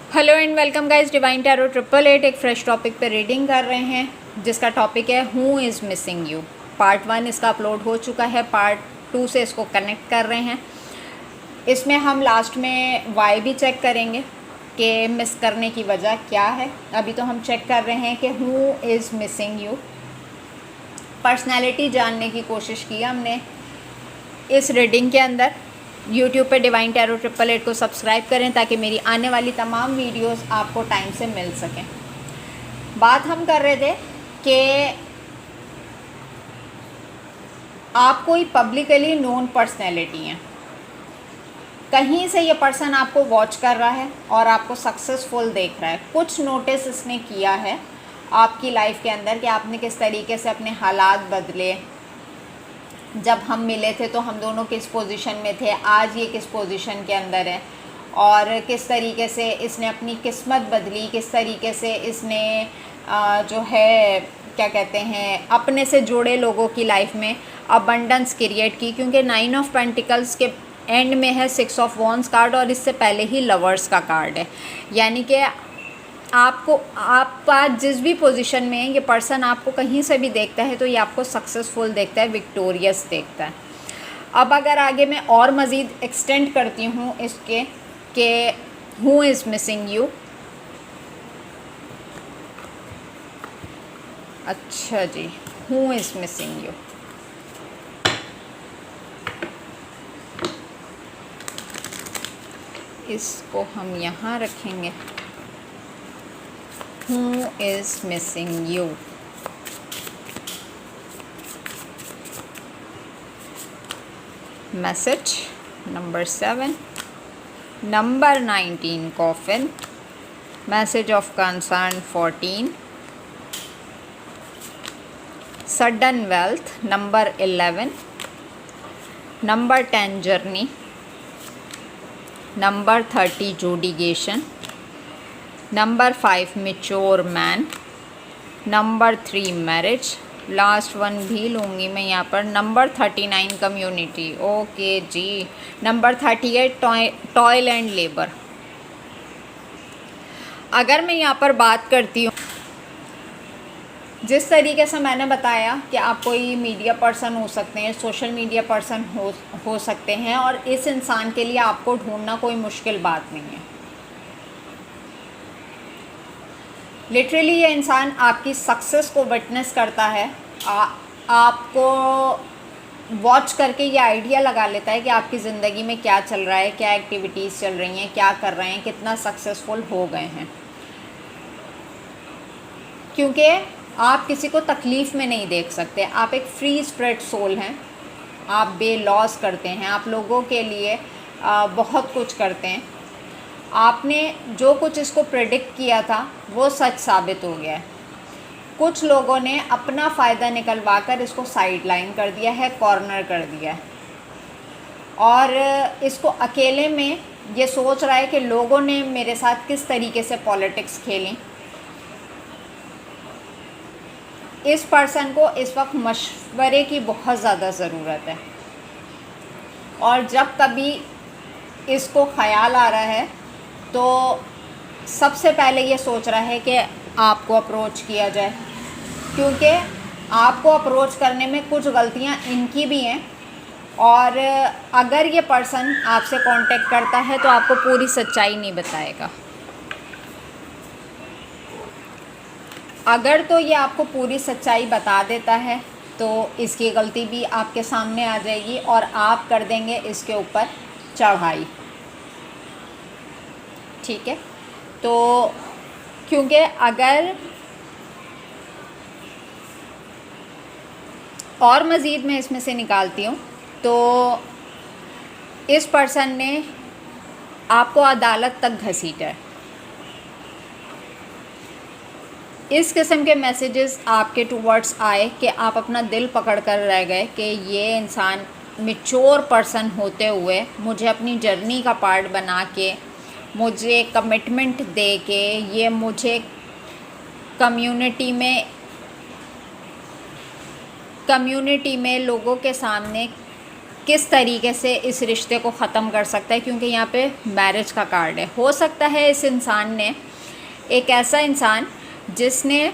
Hello and welcome guys, divine tarot 888 एक fresh topic पे reading कर रहे हैं जिसका टॉपिक है who is missing you. Part 1 इसका अपलोड हो चुका है, पार्ट 2 से इसको कनेक्ट कर रहे हैं। इसमें हम लास्ट में वाई भी चेक करेंगे कि मिस करने की वजह क्या है। अभी तो हम चेक कर रहे हैं कि who is missing you. Personality जानने की कोशिश की हमने इस रीडिंग के अंदर। YouTube पे डिवाइन टैरो 888 को सब्सक्राइब करें ताकि मेरी आने वाली तमाम वीडियोस आपको टाइम से मिल सकें। बात हम कर रहे थे कि आप कोई पब्लिकली नोन पर्सनैलिटी हैं। कहीं से ये पर्सन आपको वॉच कर रहा है और आपको सक्सेसफुल देख रहा है। कुछ नोटिस इसने किया है आपकी लाइफ के अंदर कि आपने किस तरीके से अपने हालात बदले। जब हम मिले थे तो हम दोनों किस पोजीशन में थे, आज ये किस पोजीशन के अंदर है, और किस तरीके से इसने अपनी किस्मत बदली, किस तरीके से इसने जो है क्या कहते हैं अपने से जुड़े लोगों की लाइफ में अबंडेंस क्रिएट की। क्योंकि 9 ऑफ पेंटिकल्स के एंड में है 6 ऑफ वॉन्ड्स कार्ड और इससे पहले ही लवर्स का कार्ड है। यानी कि आपको आप आज जिस भी पोजीशन में है, ये पर्सन आपको कहीं से भी देखता है तो ये आपको सक्सेसफुल देखता है, विक्टोरियस देखता है। अब अगर आगे मैं और मज़ीद एक्सटेंड करती हूँ इसके कि हु इज़ मिसिंग यू। अच्छा जी, हु इज़ मिसिंग यू। इसको हम यहाँ रखेंगे। Who is missing you? Message number 7, number 19 coffin, message of concern 14, sudden wealth number 11, number 10 journey, number 30 judication, number 5 mature man, number 3 marriage, last one भी लूँगी मैं यहाँ पर, नंबर 39 कम्युनिटी। ओके जी, नंबर 38 टॉयल एंड लेबर। अगर मैं यहाँ पर बात करती हूँ, जिस तरीके से मैंने बताया कि आप कोई मीडिया पर्सन हो सकते हैं, सोशल मीडिया पर्सन हो सकते हैं, और इस इंसान के लिए आपको ढूंढना कोई मुश्किल बात नहीं है। लिटरली ये इंसान आपकी सक्सेस को विटनेस करता है। आपको वॉच करके ये आइडिया लगा लेता है कि आपकी ज़िंदगी में क्या चल रहा है, क्या एक्टिविटीज़ चल रही हैं, क्या कर रहे हैं, कितना सक्सेसफुल हो गए हैं। क्योंकि आप किसी को तकलीफ़ में नहीं देख सकते। आप एक फ्री स्पिरिट सोल हैं, आप बेलॉस करते हैं, आप लोगों के लिए बहुत कुछ करते हैं। आपने जो कुछ इसको प्रेडिक्ट किया था वो सच साबित हो गया है। कुछ लोगों ने अपना फ़ायदा निकलवा कर इसको साइड लाइन कर दिया है, कॉर्नर कर दिया है, और इसको अकेले में ये सोच रहा है कि लोगों ने मेरे साथ किस तरीके से पॉलिटिक्स खेली। इस पर्सन को इस वक्त मशवरे की बहुत ज़्यादा ज़रूरत है, और जब कभी इसको ख़याल आ रहा है तो सबसे पहले ये सोच रहा है कि आपको अप्रोच किया जाए। क्योंकि आपको अप्रोच करने में कुछ गलतियां इनकी भी हैं, और अगर ये पर्सन आपसे कांटेक्ट करता है तो आपको पूरी सच्चाई नहीं बताएगा। अगर तो ये आपको पूरी सच्चाई बता देता है तो इसकी गलती भी आपके सामने आ जाएगी और आप कर देंगे इसके ऊपर चढ़ाई। ठीक है, तो क्योंकि अगर और मज़ीद मैं इसमें से निकालती हूँ तो इस पर्सन ने आपको अदालत तक घसीटा है। इस किस्म के मैसेजेस आपके टूवर्ड्स आए कि आप अपना दिल पकड़ कर रह गए कि ये इंसान मैच्योर पर्सन होते हुए मुझे अपनी जर्नी का पार्ट बना के, मुझे कमिटमेंट दे के, ये मुझे कम्युनिटी में लोगों के सामने किस तरीके से इस रिश्ते को ख़त्म कर सकता है, क्योंकि यहाँ पे मैरिज का कार्ड है। हो सकता है इस इंसान ने, एक ऐसा इंसान जिसने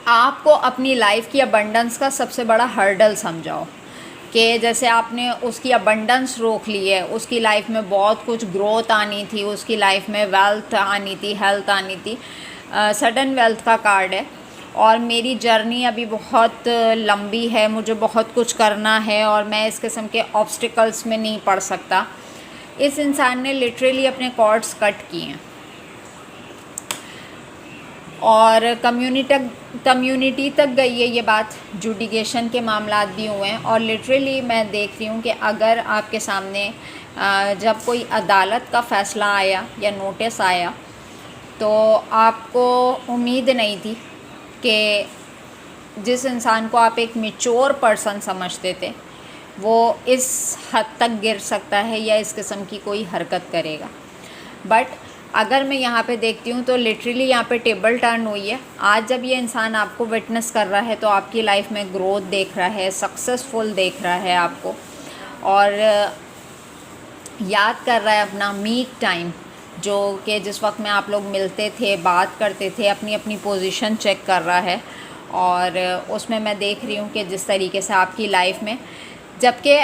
आपको अपनी लाइफ की अबंडेंस का सबसे बड़ा हर्डल समझाओ, कि जैसे आपने उसकी अबंडेंस रोक ली है, उसकी लाइफ में बहुत कुछ ग्रोथ आनी थी, उसकी लाइफ में वेल्थ आनी थी, हेल्थ आनी थी। सडन वेल्थ का कार्ड है, और मेरी जर्नी अभी बहुत लंबी है, मुझे बहुत कुछ करना है और मैं इस किस्म के ऑब्स्टिकल्स में नहीं पड़ सकता। इस इंसान ने लिटरली अपने कॉर्ड्स कट किए हैं और कम्युनिटी तक गई है ये बात, जुडिकेशन के मामला भी हुए हैं। और लिटरली मैं देख रही हूँ कि अगर आपके सामने जब कोई अदालत का फ़ैसला आया या नोटिस आया, तो आपको उम्मीद नहीं थी कि जिस इंसान को आप एक मैच्योर पर्सन समझते थे, वो इस हद तक गिर सकता है या इस किस्म की कोई हरकत करेगा। बट अगर मैं यहाँ पे देखती हूँ तो लिटरली यहाँ पे टेबल टर्न हुई है। आज जब ये इंसान आपको विटनेस कर रहा है तो आपकी लाइफ में ग्रोथ देख रहा है, सक्सेसफुल देख रहा है आपको, और याद कर रहा है अपना मीट टाइम, जो कि जिस वक्त में आप लोग मिलते थे, बात करते थे, अपनी अपनी पोजीशन चेक कर रहा है। और उसमें मैं देख रही हूँ कि जिस तरीके से आपकी लाइफ में, जबकि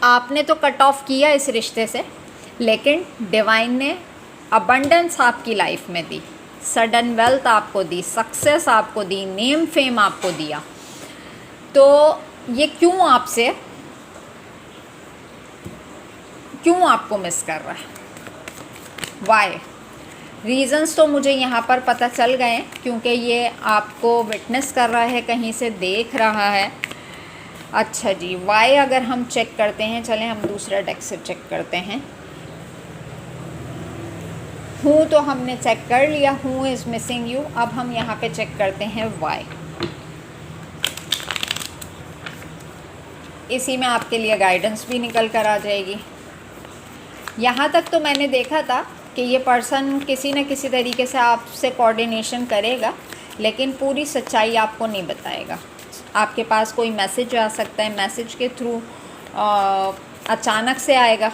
आपने तो कट ऑफ किया इस रिश्ते से, लेकिन डिवाइन ने अबंडेंस आपकी लाइफ में दी, सडन वेल्थ आपको दी, सक्सेस आपको दी, नेम फेम आपको दिया। तो ये क्यों आपको मिस कर रहा है? वाई? रीज़न्स तो मुझे यहाँ पर पता चल गए, क्योंकि ये आपको विटनेस कर रहा है, कहीं से देख रहा है। अच्छा जी, वाई अगर हम चेक करते हैं, चलें हम दूसरा डेक से चेक करते हैं। हूँ तो हमने चेक कर लिया, हूँ इज़ मिसिंग यू। अब हम यहाँ पे चेक करते हैं वाई। इसी में आपके लिए गाइडेंस भी निकल कर आ जाएगी। यहाँ तक तो मैंने देखा था कि ये पर्सन किसी न किसी तरीके से आपसे कोऑर्डिनेशन करेगा, लेकिन पूरी सच्चाई आपको नहीं बताएगा। आपके पास कोई मैसेज आ सकता है, मैसेज के थ्रू अचानक से आएगा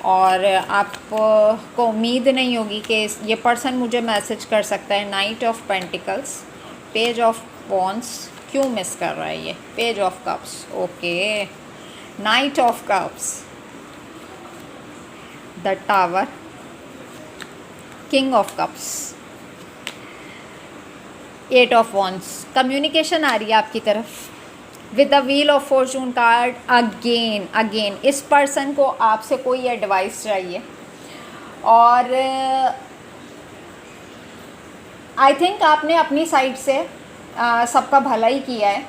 और आपको उम्मीद नहीं होगी कि ये पर्सन मुझे मैसेज कर सकता है। Knight of pentacles, page of wands, क्यों मिस कर रहा है ये? Page of cups, okay, knight of cups, the tower, king of cups, eight of wands. Communication आ रही है आपकी तरफ with the wheel of fortune card. Again इस पर्सन को आपसे कोई एडवाइस चाहिए, और आई थिंक आपने अपनी साइड से सबका भला ही किया है।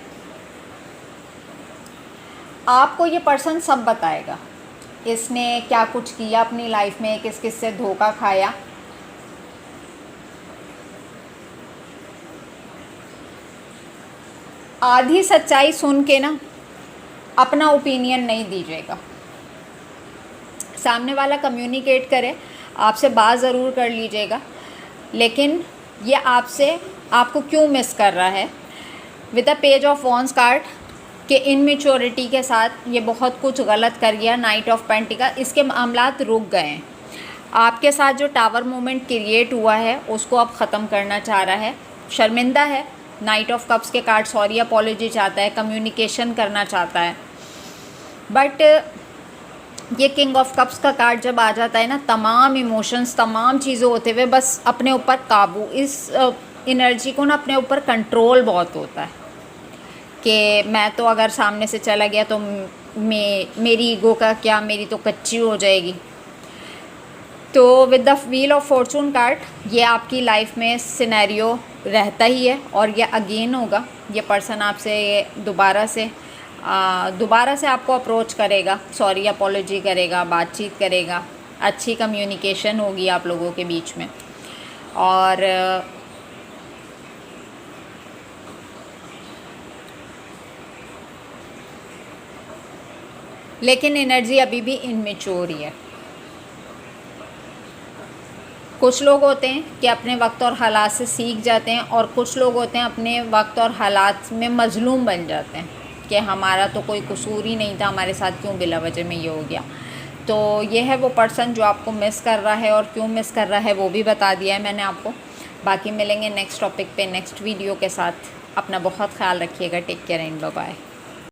आपको ये पर्सन सब बताएगा, इसने क्या कुछ किया अपनी लाइफ में, किस किस से धोखा खाया। आधी सच्चाई सुन के ना अपना ओपिनियन नहीं दीजिएगा। सामने वाला कम्युनिकेट करे, आपसे बात ज़रूर कर लीजिएगा, लेकिन ये आपको क्यों मिस कर रहा है? With the page of wands card कि इनमेच्योरिटी के साथ ये बहुत कुछ गलत कर गया। नाइट ऑफ पेंटिकल, इसके मामलात रुक गए हैं। आपके साथ जो टावर मोमेंट क्रिएट हुआ है उसको अब ख़त्म करना चाह रहा है, शर्मिंदा है। नाइट ऑफ कप्स के कार्ड सॉरी अपॉलॉजी चाहता है, कम्युनिकेशन करना चाहता है। बट ये किंग ऑफ कप्स का कार्ड जब आ जाता है ना, तमाम इमोशंस, तमाम चीज़ें होते हुए बस अपने ऊपर काबू, इस एनर्जी को ना अपने ऊपर कंट्रोल बहुत होता है कि मैं तो अगर सामने से चला गया तो मेरी ईगो का क्या, मेरी तो कच्ची हो जाएगी। तो with the wheel of fortune card ये आपकी लाइफ में सिनेरियो रहता ही है, और ये अगेन होगा। ये पर्सन आपसे दोबारा से आपको अप्रोच करेगा, सॉरी अपॉलॉजी करेगा, बातचीत करेगा, अच्छी कम्युनिकेशन होगी आप लोगों के बीच में। और लेकिन एनर्जी अभी भी इनमेच्योर ही है। कुछ लोग होते हैं कि अपने वक्त और हालात से सीख जाते हैं, और कुछ लोग होते हैं अपने वक्त और हालात में मजलूम बन जाते हैं कि हमारा तो कोई कसूर ही नहीं था, हमारे साथ क्यों बिला वजह में ये हो गया। तो ये है वो पर्सन जो आपको मिस कर रहा है, और क्यों मिस कर रहा है वो भी बता दिया है मैंने आपको। बाकी मिलेंगे नेक्स्ट टॉपिक पे नेक्स्ट वीडियो के साथ। अपना बहुत ख्याल रखिएगा। Take care and bye bye.